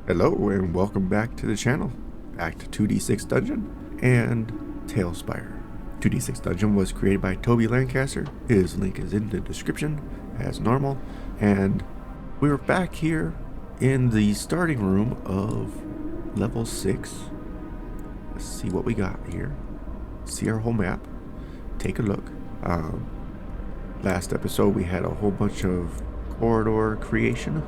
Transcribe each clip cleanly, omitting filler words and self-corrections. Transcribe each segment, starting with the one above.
Hello and welcome back to the channel. Back to 2D6 Dungeon and Tailspire. 2D6 Dungeon was created by Toby Lancaster. His link is in the description as normal. And we're back here in the starting room of level 6. Let's see what we got here. See our whole map. Take a look. Last episode we had a whole bunch of corridor creation.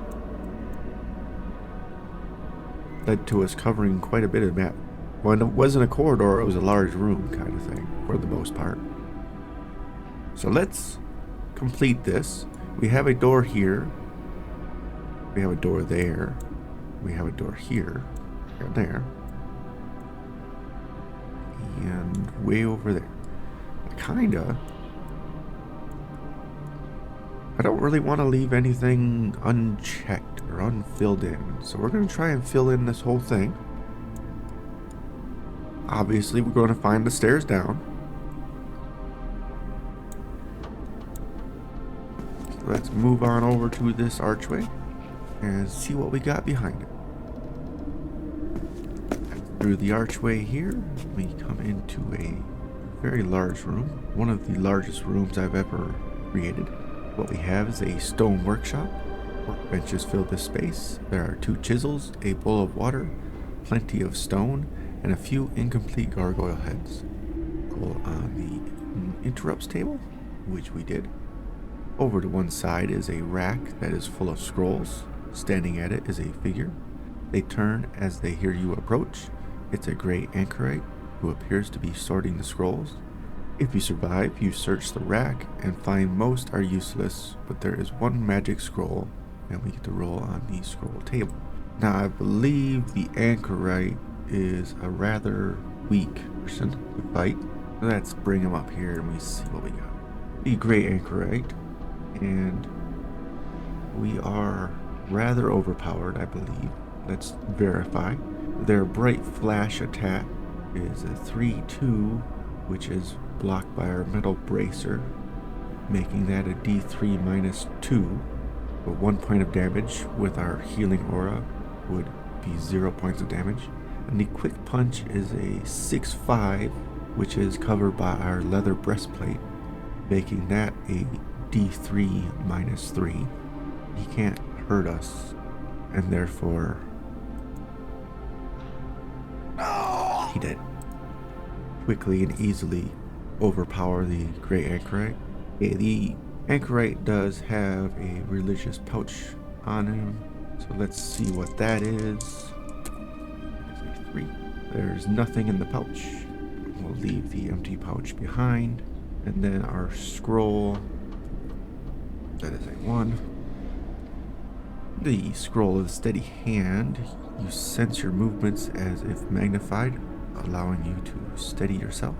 Led to us covering quite a bit of the map. When it wasn't a corridor, it was a large room kind of thing, for the most part. So let's complete this. We have a door here. We have a door there. We have a door here. And there. And way over there. I don't really want to leave anything unchecked or unfilled in, so we're going to try and fill in this whole thing. Obviously, we're going to find the stairs down. So let's move on over to this archway and see what we got behind it. Through the archway here, we come into a very large room, one of the largest rooms I've ever created. What we have is a stone workshop. Workbenches fill this space. There are 2 chisels, a bowl of water, plenty of stone, and a few incomplete gargoyle heads. Go on the interrupts table, which we did. Over to one side is a rack that is full of scrolls. Standing at it is a figure. They turn as they hear you approach. It's a gray anchorite who appears to be sorting the scrolls. If you survive, you search the rack and find most are useless, but there is one magic scroll, and we get to roll on the scroll table. Now, I believe the anchorite is a rather weak person to fight. Let's bring him up here and we see what we got. The gray anchorite, and we are rather overpowered, I believe. Let's verify. Their bright flash attack is a 3-2, which is blocked by our metal bracer, making that a D3 minus 2. But 1 point of damage with our healing aura would be 0 points of damage. And the quick punch is a 6-5, which is covered by our leather breastplate, making that a D3 minus 3. He can't hurt us, and therefore he did. Quickly and easily overpower the gray anchorite. Okay, the anchorite does have a religious pouch on him, so let's see what that is. It's a 3. There's nothing in the pouch. We'll leave the empty pouch behind, and then our scroll, that is a 1. The scroll of the steady hand. You sense your movements as if magnified, allowing you to steady yourself.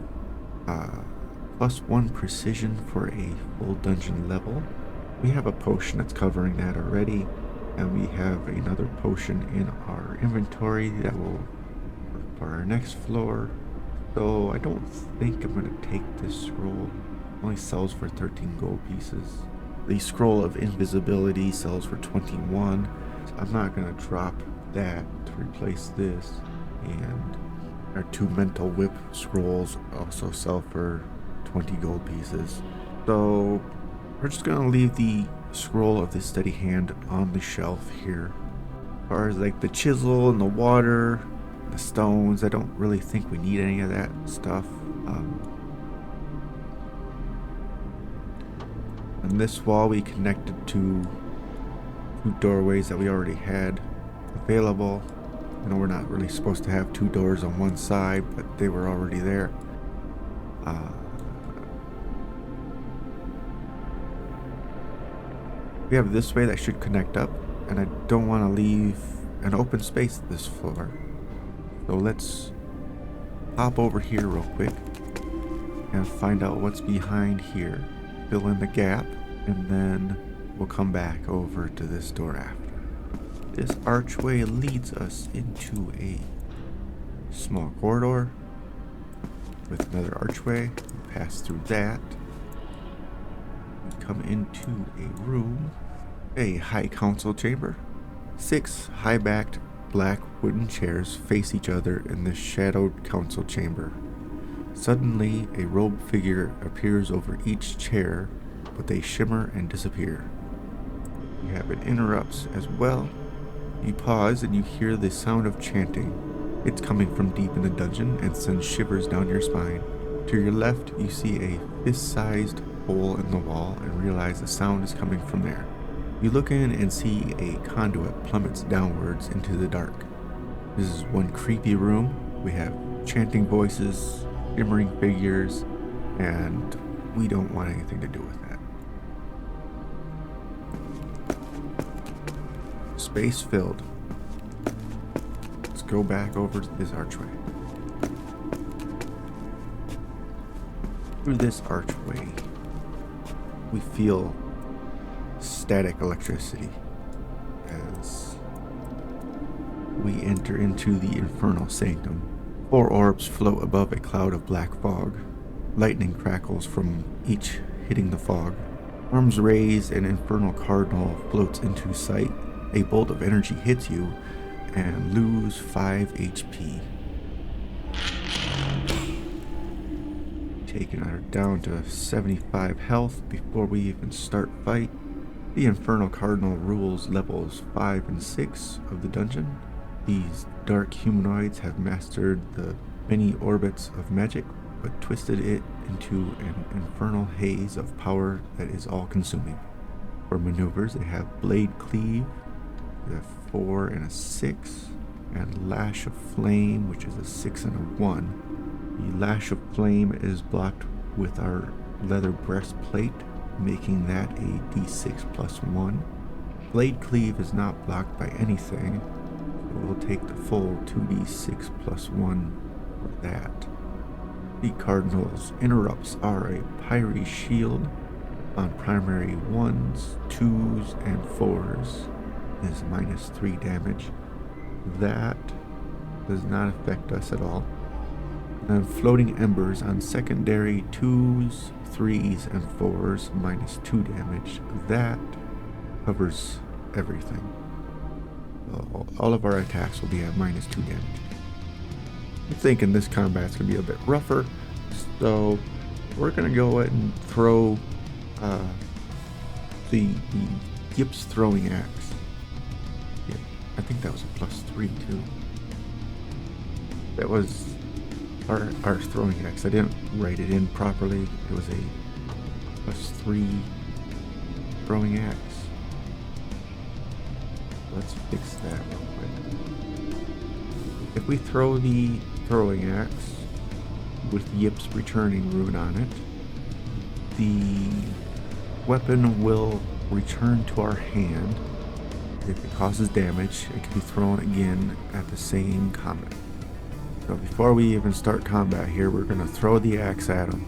+1 precision for a full dungeon level. We have a potion that's covering that already, and we have another potion in our inventory that will work for our next floor. So I don't think I'm going to take this scroll. It only sells for 13 gold pieces. The scroll of invisibility sells for 21. So I'm not going to drop that to replace this. And our 2 mental whip scrolls also sell for 20 gold pieces. So we're just gonna leave the scroll of the steady hand on the shelf here. As far as like the chisel and the water, the stones, I don't really think we need any of that stuff. On this wall we connected to 2 doorways that we already had available. I know we're not really supposed to have 2 doors on one side, but they were already there. We have this way that should connect up, and I don't want to leave an open space this floor. So let's hop over here real quick and find out what's behind here. Fill in the gap, and then we'll come back over to this door after. This archway leads us into a small corridor with another archway. We pass through that. We come into a room, a high council chamber. 6 high-backed black wooden chairs face each other in the shadowed council chamber. Suddenly, a robed figure appears over each chair, but they shimmer and disappear. You have it interrupts as well. You pause and you hear the sound of chanting. It's coming from deep in the dungeon and sends shivers down your spine. To your left, you see a fist-sized hole in the wall and realize the sound is coming from there. You look in and see a conduit plummets downwards into the dark. This is one creepy room. We have chanting voices, shimmering figures, and we don't want anything to do with that. Space filled. Let's go back over to this archway. Through this archway, we feel static electricity as we enter into the Infernal Sanctum. 4 orbs float above a cloud of black fog. Lightning crackles from each hitting the fog. Arms raise, an Infernal Cardinal floats into sight. A bolt of energy hits you and lose 5 HP. Taking her down to 75 health before we even start fight. The Infernal Cardinal rules levels 5 and 6 of the dungeon. These dark humanoids have mastered the many orbits of magic, but twisted it into an infernal haze of power that is all-consuming. For maneuvers, they have Blade Cleave, a 4 and a 6, and Lash of Flame, which is a 6 and a 1. The Lash of Flame is blocked with our leather breastplate, making that a d6 plus 1. Blade Cleave is not blocked by anything, so we'll take the full 2d6 plus 1 for that. The Cardinal's interrupts are a Pyre Shield on primary 1s, 2s, and 4s. Is minus 3 damage. That does not affect us at all. And Floating Embers on secondary 2s, 3s, and 4s, minus 2 damage. That covers everything. All of our attacks will be at minus 2 damage. I'm thinking this combat's going to be a bit rougher, so we're going to go ahead and throw the Yips Throwing Axe. Yeah, I think that was a plus 3 too. That was our throwing axe. I didn't write it in properly. It was a plus 3 throwing axe. Let's fix that real quick. If we throw the throwing axe with Yip's returning rune on it, the weapon will return to our hand. If it causes damage, it can be thrown again at the same combat. So before we even start combat here, we're going to throw the axe at him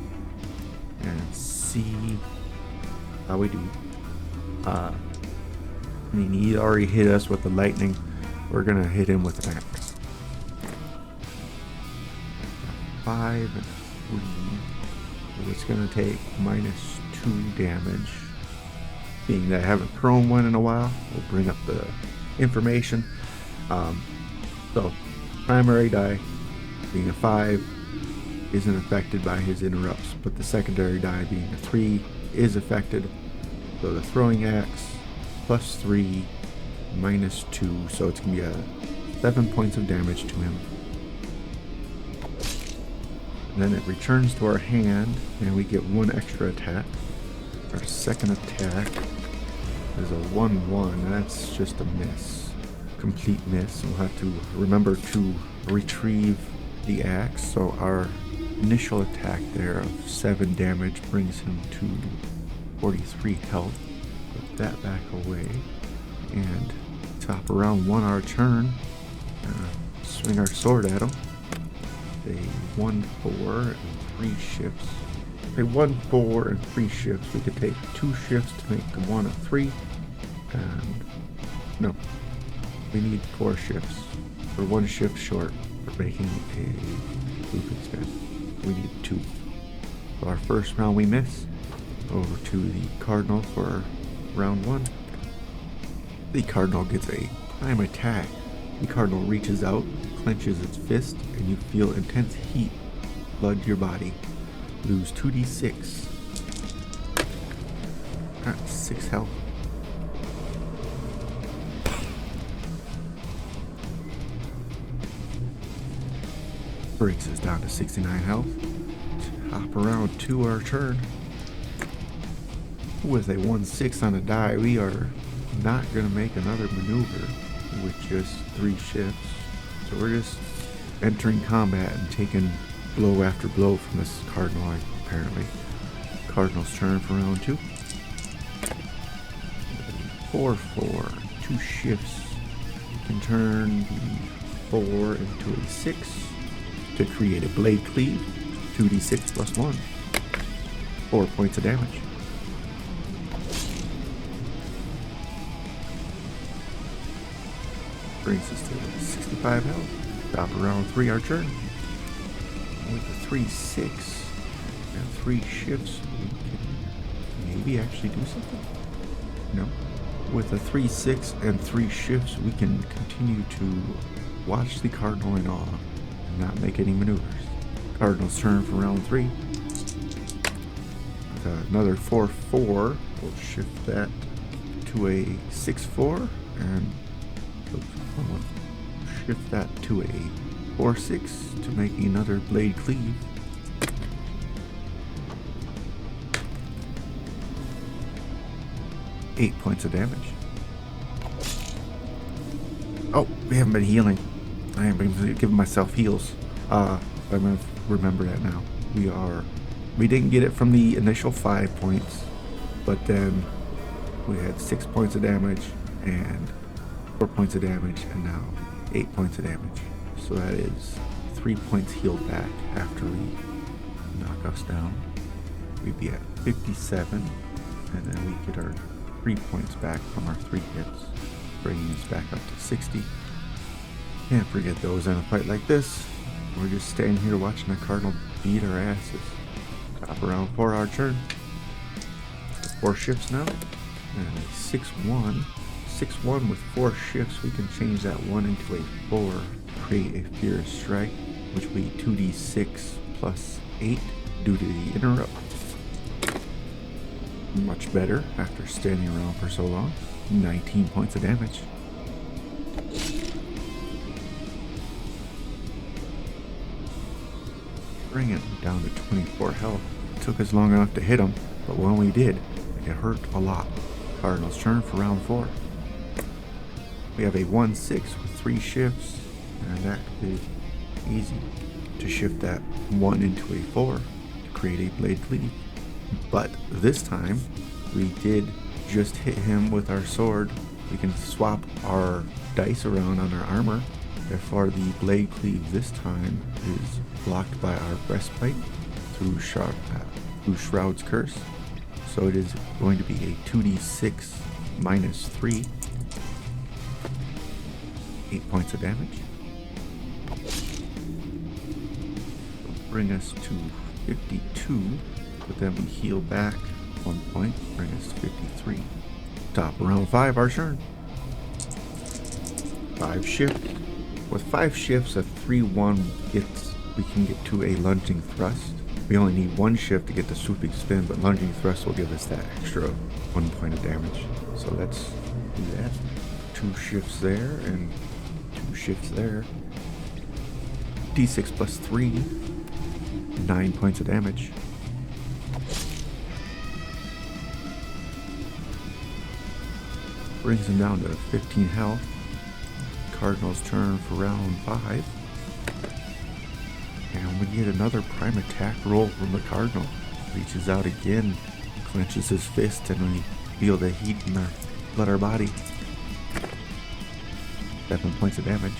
and see how we do. I mean, he already hit us with the lightning. We're going to hit him with an axe. 5 and 3. So it's going to take minus 2 damage. Being that I haven't thrown one in a while, we'll bring up the information. So, primary die, being a 5, isn't affected by his interrupts, but the secondary die, being a 3, is affected. So the throwing axe, plus 3, minus 2, so it's going to be a 7 points of damage to him. And then it returns to our hand, and we get 1 extra attack. Our second attack is a 1-1. That's just a miss. Complete miss. We'll have to remember to retrieve the axe. So our initial attack there of 7 damage brings him to 43 health. Put that back away. And top around 1 our turn. Swing our sword at him. A 1-4 and 3 shifts. A 1-4 and 3 shifts. We could take 2 shifts to make 1 a 3. And no, we need 4 shifts. We're 1 shift short for making a looping spin. We need 2. So our first round we miss. Over to the Cardinal for round 1. The Cardinal gets a prime attack The Cardinal reaches out, clenches its fist, and you feel intense heat flood your body. Lose 2d6. Got 6 health. Brings us down to 69 health. Hop around to our turn. With a 1-6 on a die, we are not going to make another maneuver with just 3 shifts. So we're just entering combat and taking blow after blow from this Cardinal, apparently. Cardinal's turn for round 2. 4-4, 2 shifts. You can turn the 4 into a 6 to create a blade cleave. 2d6 plus 1. 4 points of damage. Brings us to 65 health. Top of round 3, our turn. With the 3-6 and 3 shifts, we can maybe actually do something. No. With a 3-6 and 3 shifts, we can continue to watch the Cardinal in awe and not make any maneuvers. Cardinal's turn for round 3. With another 4-4, we'll shift that to a 6-4 and shift that to a 4-6 to make another blade cleave. Eight points of damage. Oh, we haven't been healing. I haven't been giving myself heals. I'm gonna remember that now. We didn't get it from the initial 5 points, but then we had 6 points of damage and 4 points of damage, and now 8 points of damage. So that is 3 points healed back after we knock us down. We'd be at 57, and then we get our 3 points back from our 3 hits, bringing us back up to 60. Can't forget those in a fight like this. We're just standing here watching the Cardinal beat our asses. Top around 4, our turn. 4 shifts now, and a 6-1. 6-1 with 4 shifts, we can change that 1 into a 4 to create a Fierce Strike, which will be 2d6 plus 8 due to the interrupt. Much better after standing around for so long. 19 points of damage. Bring it down to 24 health. It took us long enough to hit him, but when we did, it hurt a lot. Cardinal's turn for round 4. We have a 1-6 with 3 shifts, and that is easy to shift that 1 into a 4 to create a blade cleave. But this time, we did just hit him with our sword. We can swap our dice around on our armor. Therefore, the blade cleave this time is blocked by our breastplate through Shroud's Curse. So it is going to be a 2d6 minus 3. 8 points of damage. Bring us to 52, but then we heal back 1 point, bring us to 53. Top of round 5, our turn. 5 shifts. With 5 shifts, a 3-1 we can get to a lunging thrust. We only need 1 shift to get the swooping spin, but lunging thrust will give us that extra 1 point of damage. So let's do that. 2 shifts there and 2 shifts there. D6 plus 3, 9 points of damage. Brings him down to 15 health. Cardinal's turn for round 5. And we get another prime attack roll from the Cardinal. Reaches out again, clenches his fist, and we feel the heat in our body. 7 points of damage.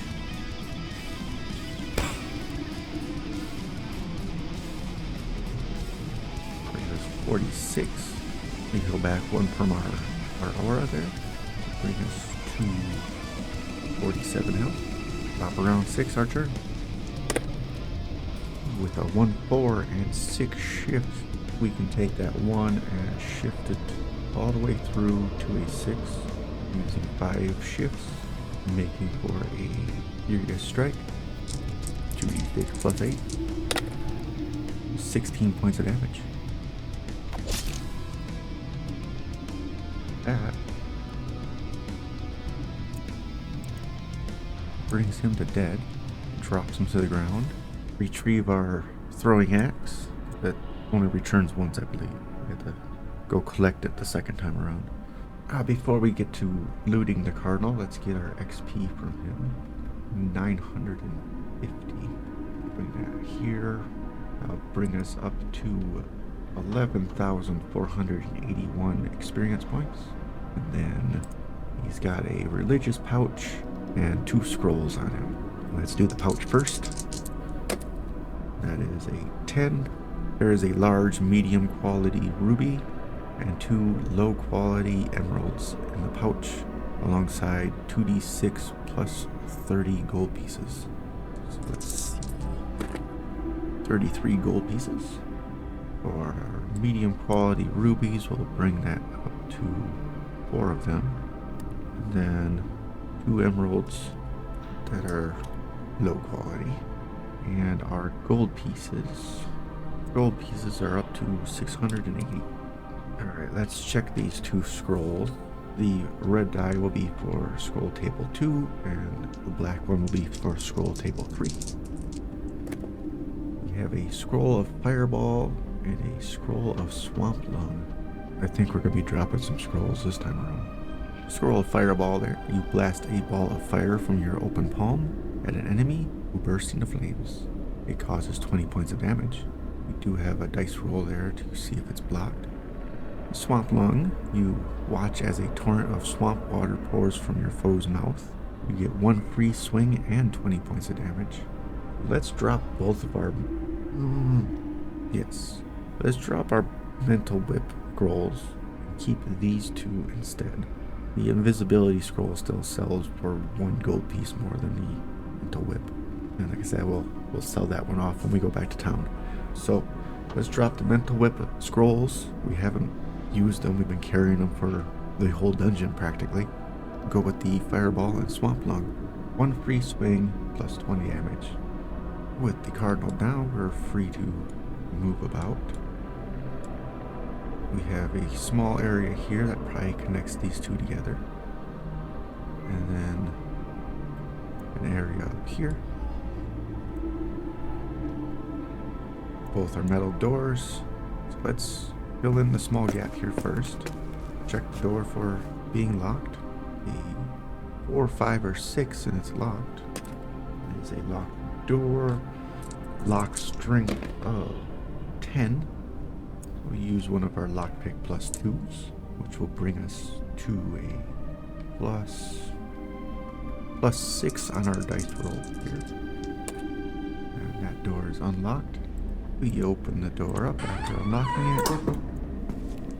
Brings us 46. We heal back 1 from our aura there. Bring us to 47 health. Top around 6, our turn. With a 1-4 and 6 shifts, we can take that 1 and shift it all the way through to a 6 using 5 shifts. making for a furious strike. 2d6 plus 8. 16 points of damage. That brings him to dead. Drops him to the ground. Retrieve our throwing axe that only returns once, I believe. We had to go collect it the second time around. Before we get to looting the Cardinal, let's get our XP from him. 950. Bring that here. That'll bring us up to 11,481 experience points. And then he's got a religious pouch and 2 scrolls on him. Let's do the pouch first. That is a 10. There is a large medium quality ruby and 2 low quality emeralds in the pouch, alongside 2d6 plus 30 gold pieces. So let's see. 33 gold pieces. For our medium quality rubies, we'll bring that up to 4 of them. And then 2 emeralds that are low quality. And our gold pieces. Gold pieces are up to 680. Alright, let's check these 2 scrolls. The red die will be for scroll table 2, and the black one will be for scroll table 3. We have a scroll of fireball and a scroll of swamp lung. I think we're going to be dropping some scrolls this time around. Scroll of fireball there. You blast a ball of fire from your open palm at an enemy who bursts into flames. It causes 20 points of damage. We do have a dice roll there to see if it's blocked. Swamp lung, you watch as a torrent of swamp water pours from your foe's mouth. You get 1 free swing and 20 points of damage. Let's drop both of our... Yes. Let's drop our mental whip scrolls and keep these 2 instead. The invisibility scroll still sells for 1 gold piece more than the mental whip. And like I said, we'll sell that one off when we go back to town. So let's drop the mental whip scrolls. We haven't used them. We've been carrying them for the whole dungeon practically. Go with the fireball and swamp lung. 1 free swing plus 20 damage. With the Cardinal down, we're free to move about. We have a small area here that probably connects these 2 together. And then an area up here. Both are metal doors. So let's fill in the small gap here first. Check the door for being locked. A 4, 5, or 6 and it's locked. It is a locked door. Lock strength of 10. We'll use one of our lockpick plus 2s, which will bring us to a plus 6 on our dice roll here. And that door is unlocked. We open the door up after unlocking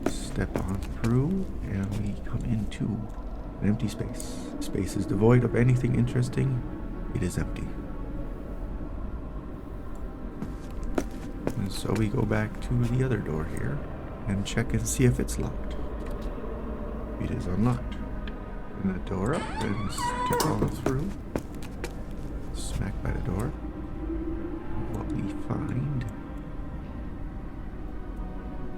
it. Step on through, and we come into an empty space. Space is devoid of anything interesting. It is empty. And so we go back to the other door here and check and see if it's locked. It is unlocked. Open the door up and step on through. Smack by the door. What we find: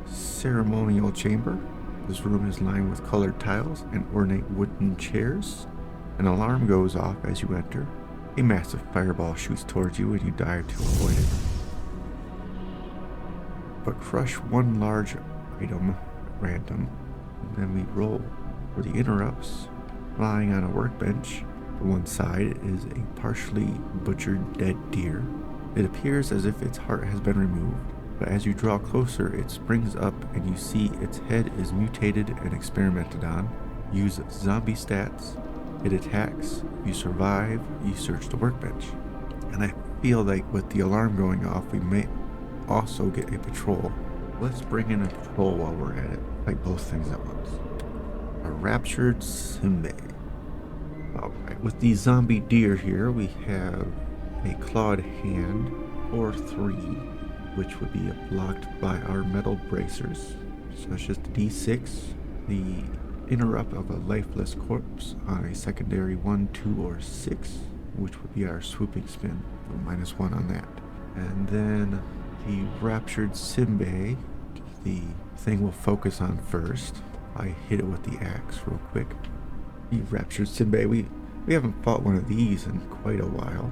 ceremonial chamber. This room is lined with colored tiles and ornate wooden chairs. An alarm goes off as you enter. A massive fireball shoots towards you and you dive to avoid it. But crush 1 large item at random, and then we roll. For the interrupts, lying on a workbench to one side is a partially butchered dead deer. It appears as if its heart has been removed, but as you draw closer it springs up and you see its head is mutated and experimented on. Use zombie stats. It attacks. You survive. You search the workbench. And I feel like with the alarm going off, we may also get a patrol. Let's bring in a patrol while we're at it. Fight both things at once. A raptured Simbe. Alright, with the zombie deer here, we have a clawed hand, or 3, which would be blocked by our metal bracers. So it's just a d6. The interrupt of a lifeless corpse on a secondary 1, 2, or 6, which would be our swooping spin, so -1 on that. And then the Raptured Simbe, the thing we'll focus on first. I hit it with the axe real quick. The Raptured Simbe, we haven't fought one of these in quite a while.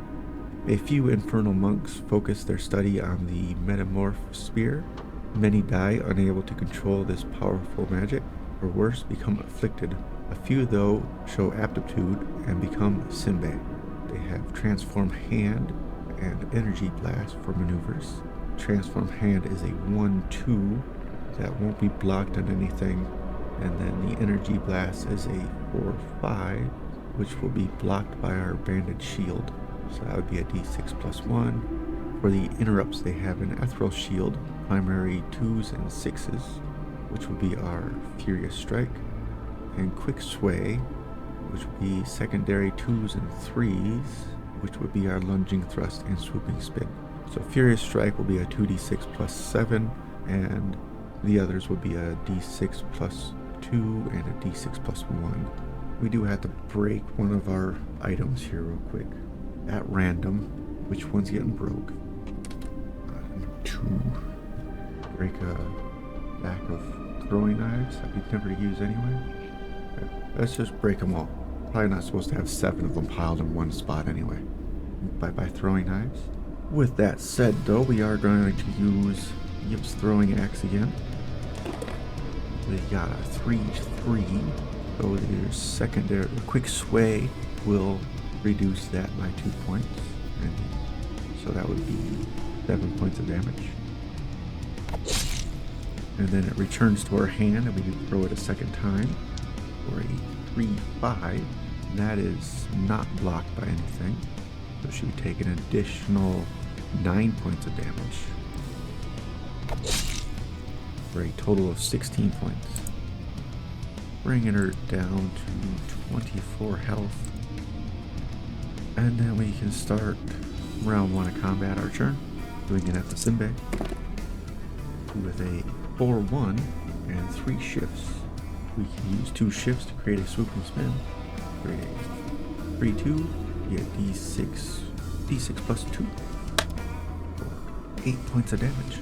A few infernal monks focus their study on the Metamorph Spear. Many die unable to control this powerful magic, or worse, become afflicted. A few, though, show aptitude and become Simbe. They have Transform Hand and Energy Blast for maneuvers. Transform Hand is a 1-2 that won't be blocked on anything, and then the Energy Blast is a 4-5, which will be blocked by our Banded Shield. So that would be a d6 + 1. For the interrupts, they have an Ethereal Shield, primary 2s and 6s, which will be our Furious Strike, and Quick Sway, which would be secondary 2s and 3s, which would be our Lunging Thrust and Swooping Spin. So Furious Strike will be a 2d6 + 7, and the others would be a d6 + 2 and a d6 + 1. We do have to break one of our items here real quick. At random, which one's getting broke? 2. Break a back of throwing knives that we'd never use anyway. Okay. Let's just break them all. Probably not supposed to have 7 of them piled in one spot anyway. By throwing knives. With that said, though, we are going to use Yip's throwing axe again. We got a 3-3. So there's secondary. Quick Sway will reduce that by 2 points, and so that would be 7 points of damage. And then it returns to our hand, and we can throw it a second time for a 3-5. That is not blocked by anything, so she would take an additional 9 points of damage for a total of 16 points, bringing her down to 24 health. And then we can start round 1 of combat, our turn, doing it at the Simbe with a 4-1 and 3 shifts. We can use 2 shifts to create a swooping spin. Create a 3-2, get d6 + 2 for 8 points of damage.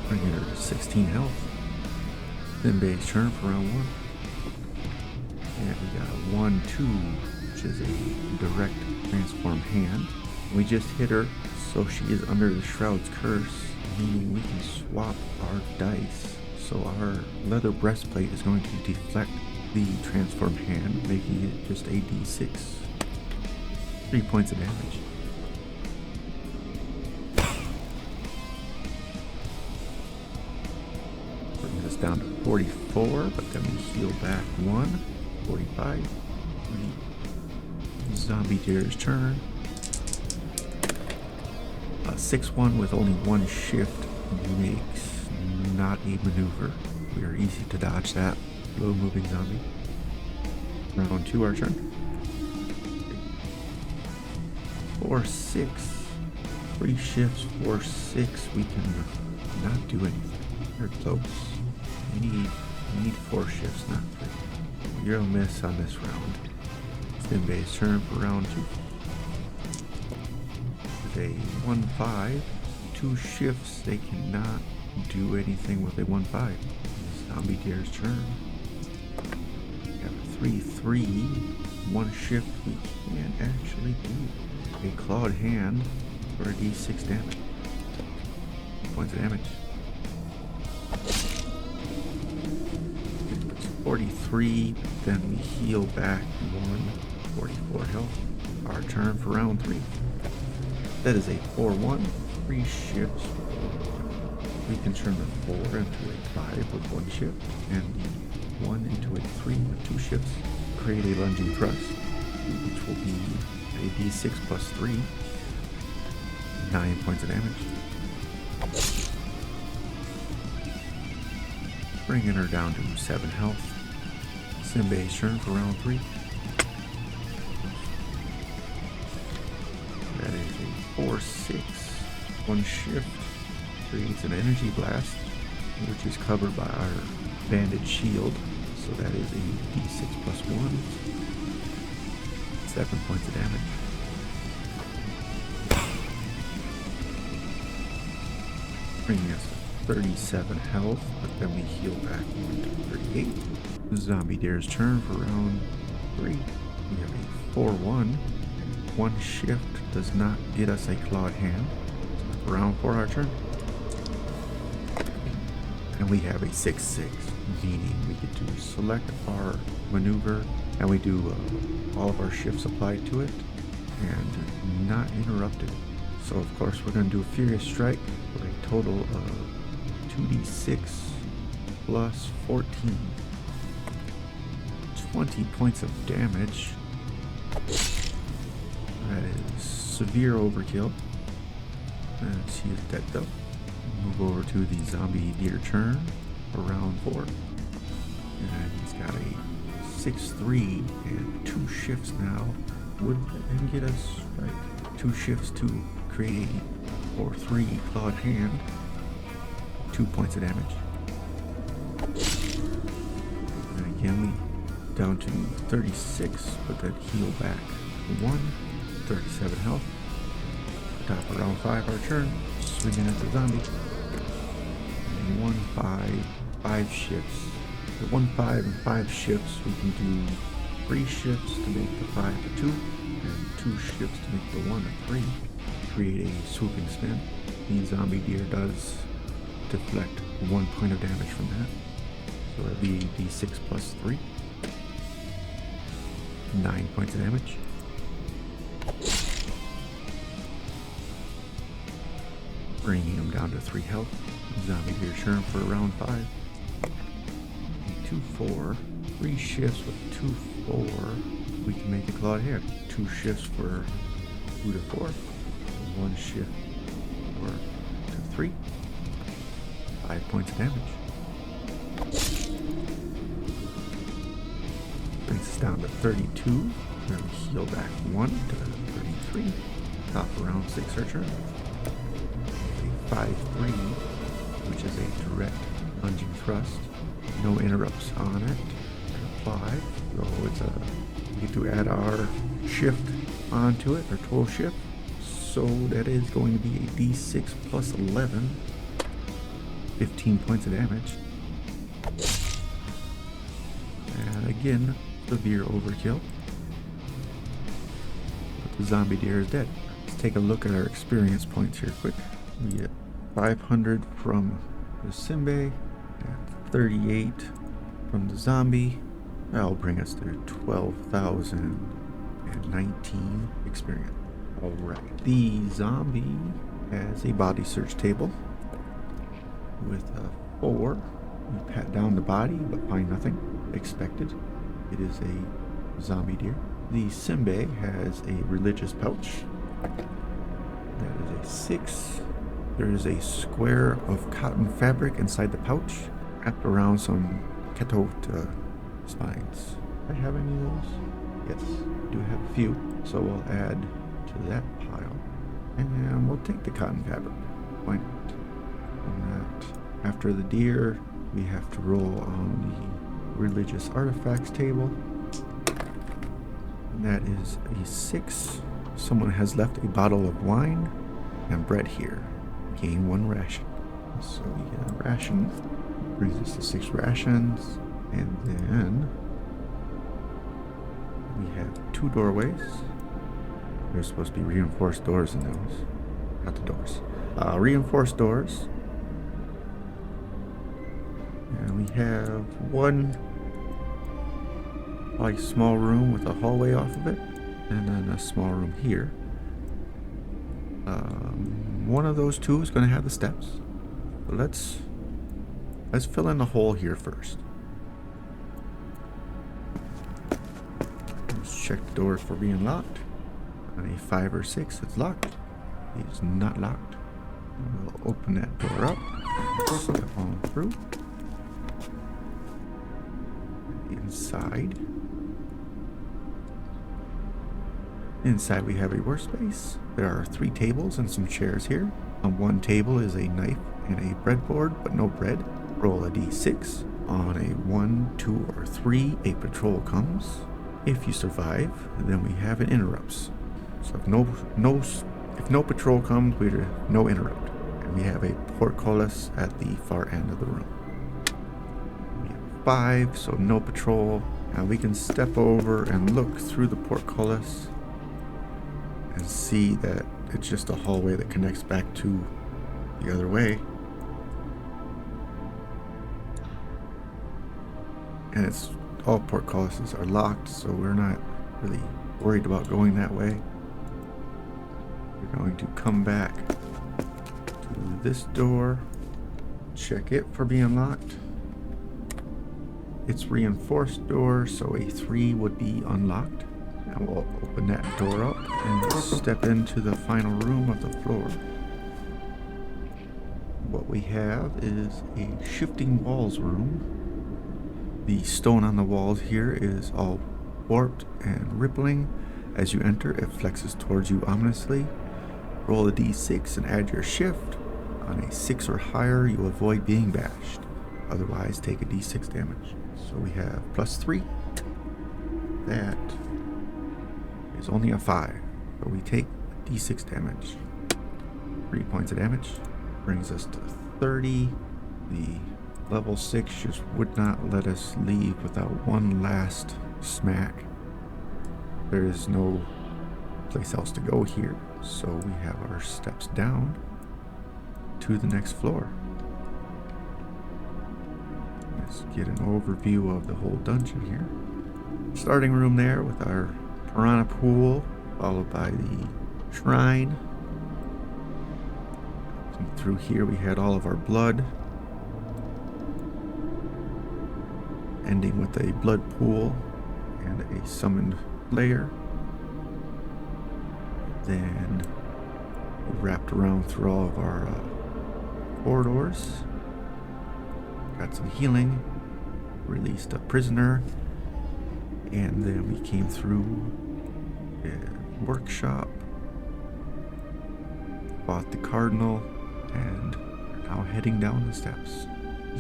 Bringing her to 16 health. Simbe's turn for round 1. And we got a 1-2, which is a direct transform hand. We just hit her, so she is under the Shroud's curse, meaning we can swap our dice. So our leather breastplate is going to deflect the transform hand, making it just a d6. 3 points of damage. Bringing us down to 44, but then we heal back 1. 45. Zombie Deer's turn. 6-1 with only 1 shift makes not a maneuver. We are easy to dodge that. Slow moving zombie. Round 2, our turn. 4-6. 3 shifts, 4-6. We can not do anything. We're close. We need 4 shifts, not 3. You're a miss on this round. Simbe's turn for round 2. With a 1-5, 2 shifts, they cannot do anything with a 1-5. Zombie Deer's turn. We have a 3-3, 1 shift we can actually do. A clawed hand for a d6 damage. 2 points of damage. 43, then we heal back 1, 44 health. Our turn for round 3. That is a 4-1, 3 shifts. We can turn the 4 into a 5 with 1 shift, and the 1 into a 3 with 2 shifts. Create a Lunging Thrust, which will be a d6 + 3, 9 points of damage. Bringing her down to 7 health. Simbe's turn for round 3. That is a 4-6. 1 shift. Creates an Energy Blast which is covered by our banded shield. So that is a d6 plus 1. 7 points of damage. Bringing us 37 health, but then we heal back 1 to 38. Zombie Deer's turn for round 3. We have a 4-1. One shift does not get us a clawed hand. So round 4 our turn. And we have a 6-6, meaning we get to select our maneuver, and we do all of our shifts applied to it, and not interrupted. So of course we're going to do a Furious Strike with a total of 2d6 plus 14. 20 points of damage. That is severe overkill. And she is dead though. Move over to the Zombie Deer turn for round 4. And he's got a 6-3 and 2 shifts now. Would and get us right. 2 shifts to create a 4-3 clawed hand. 2 points of damage. And again we down to 36, but then heal back 1. 37 health. Top of round 5 our turn. Swinging at the zombie. 1, 5 shifts. The 1, 5, and 5 shifts, we can do 3 shifts to make the 5 a 2, and 2 shifts to make the 1 a 3. Create a swooping spin. The Zombie Deer does deflect 1 point of damage from that. So it'll be d6 plus 3. 9 points of damage. Bringing him down to 3 health. Zombie Deer turn for round 5. 2-4. 3 shifts with 2-4. We can make a clawed hand. 2 shifts for 2 to 4. 1 shift for 2-3. 5 points of damage. Brings us down to 32. Then we heal back 1 to 33. Top of round 6 our turn. 5-3, which is a direct lunging thrust. No interrupts on it. Apply. So it's we get to add our shift onto it, our total shift. So that is going to be a d6 plus 11. 15 points of damage. And again, severe overkill. But the Zombie Deer is dead. Let's take a look at our experience points here quick. We get 500 from the Simbe and 38 from the zombie. That'll bring us to 12,019 experience. Alright. The zombie has a body search table with a 4. We pat down the body but find nothing. Expected. It is a Zombie Deer. The Simbe has a religious pouch. That is a 6. There is a square of cotton fabric inside the pouch, wrapped around some ketot spines. Do I have any of those? Yes, I do have a few. So we'll add to that pile. And we'll take the cotton fabric. Why not? And that, after the deer, we have to roll on the religious artifacts table. And that is a 6. Someone has left a bottle of wine and bread here. Gain 1 ration. So we get a ration. Brings us to 6 rations. And then we have 2 doorways. There's supposed to be reinforced doors in those. Not the doors. Reinforced doors. And we have 1 like small room with a hallway off of it. And then a small room here. One of those 2 is going to have the steps. But let's fill in the hole here first. Let's check the doors for being locked. On a 5 or 6, it's locked. It's not locked. We'll open that door up. Step on through. Inside. Inside we have a workspace. There are 3 tables and some chairs here. On one table is a knife and a breadboard, but no bread. Roll a d6. On a 1, 2, or 3, a patrol comes. If you survive, then we have an interrupts. So if no patrol comes, we have no interrupt. And we have a portcullis at the far end of the room. We have 5, so no patrol. Now we can step over and look through the portcullis and see that it's just a hallway that connects back to the other way. And it's all portcullises are locked, so we're not really worried about going that way. We're going to come back to this door, check it for being locked. It's reinforced door, so a 3 would be unlocked. And we'll open that door up and step into the final room of the floor. What we have is a shifting walls room. The stone on the walls here is all warped and rippling. As you enter, it flexes towards you ominously. Roll a d6 and add your shift. On a 6 or higher, you avoid being bashed. Otherwise, take a d6 damage. So we have +3. That is only a 5. So we take d6 damage. 3 points of damage. Brings us to 30. The level 6 just would not let us leave without one last smack. There is no place else to go here, so we have our steps down to the next floor. Let's get an overview of the whole dungeon here. Starting room there with our piranha pool, followed by the shrine. And through here we had all of our blood, ending with a blood pool and a summoned layer. Then we wrapped around through all of our corridors, got some healing, released a prisoner, and then we came through a workshop, fought the Cardinal, and are now heading down the steps.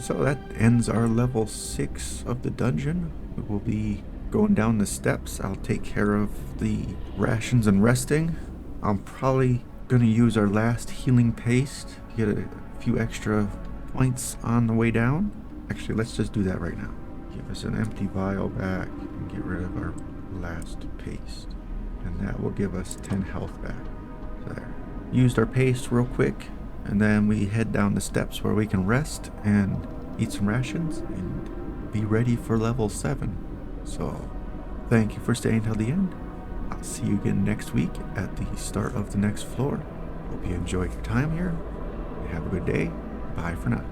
So that ends our level 6 of the dungeon. We will be going down the steps. I'll take care of the rations and resting. I'm probably going to use our last healing paste to get a few extra points on the way down. Actually, let's just do that right now. Give us an empty vial back and get rid of our last paste. And that will give us 10 health back. There. Used our paste real quick. And then we head down the steps where we can rest and eat some rations and be ready for level 7. So, thank you for staying till the end. I'll see you again next week at the start of the next floor. Hope you enjoyed your time here. Have a good day. Bye for now.